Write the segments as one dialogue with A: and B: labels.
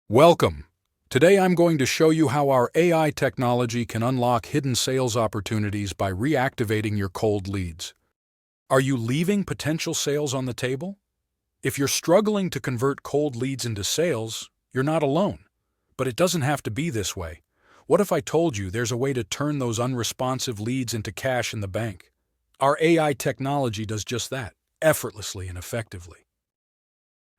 A: Welcome. Today I'm going to show you how our AI technology can unlock hidden sales opportunities by reactivating your cold leads. Are you leaving potential sales on the table? If you're struggling to convert cold leads into sales, you're not alone. But it doesn't have to be this way. What if I told you there's a way to turn those unresponsive leads into cash in the bank? Our AI technology does just that, effortlessly and effectively.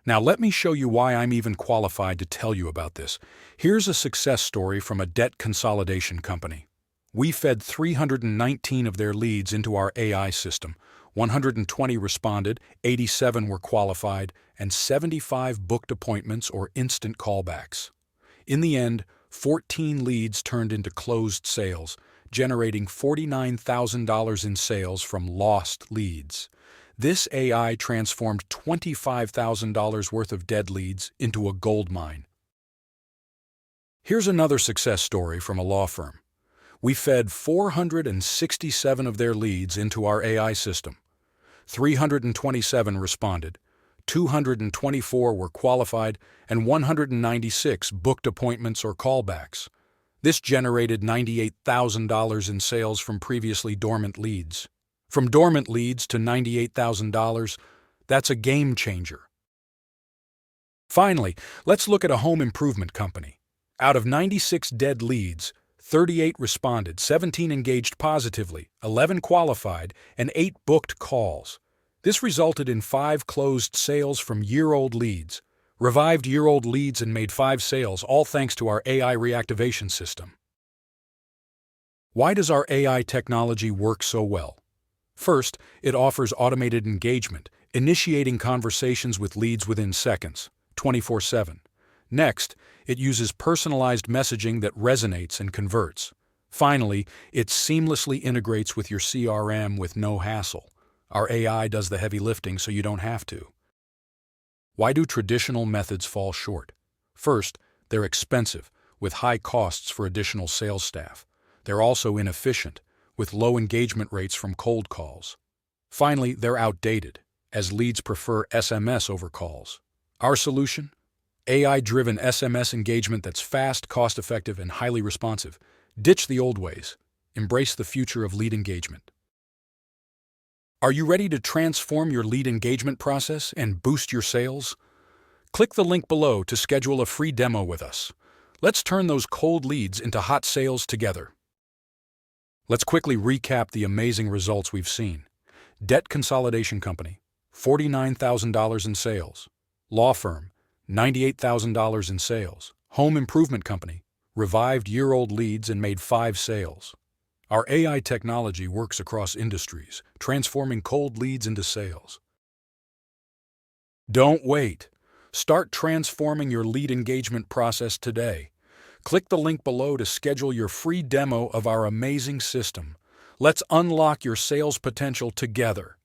A: Now let me show you why I'm even qualified to tell you about this. Here's a success story from a debt consolidation company. We fed 319 of their leads into our AI system. 120 responded, 87 were qualified, and 75 booked appointments or instant callbacks. In the end, 14 leads turned into closed sales, generating $49,000 in sales from lost leads. This AI transformed $25,000 worth of dead leads into a gold mine. Here's another success story from a law firm. We fed 467 of their leads into our AI system. 327 responded, 224 were qualified, and 196 booked appointments or callbacks. This generated $98,000 in sales from previously dormant leads. From dormant leads to $98,000, that's a game changer. Finally, let's look at a home improvement company. Out of 96 dead leads, 38 responded, 17 engaged positively, 11 qualified, and 8 booked calls. This resulted in 5 closed sales from year-old leads, revived year-old leads and made 5 sales, all thanks to our AI reactivation system. Why does our AI technology work so well? First, it offers automated engagement, initiating conversations with leads within seconds, 24/7. Next, it uses personalized messaging that resonates and converts. Finally, it seamlessly integrates with your CRM with no hassle. Our AI does the heavy lifting so you don't have to. Why do traditional methods fall short? First, they're expensive, with high costs for additional sales staff. They're also inefficient, with low engagement rates from cold calls. Finally, they're outdated, as leads prefer SMS over calls. Our solution? AI-driven SMS engagement that's fast, cost-effective, and highly responsive. Ditch the old ways. Embrace the future of lead engagement. Are you ready to transform your lead engagement process and boost your sales? Click the link below to schedule a free demo with us. Let's turn those cold leads into hot sales together. Let's quickly recap the amazing results we've seen. Debt Consolidation Company, $49,000 in sales. Law firm, $98,000 in sales. Home Improvement Company, revived year-old leads and made 5 sales. Our AI technology works across industries, transforming cold leads into sales. Don't wait. Start transforming your lead engagement process today. Click the link below to schedule your free demo of our amazing system. Let's unlock your sales potential together.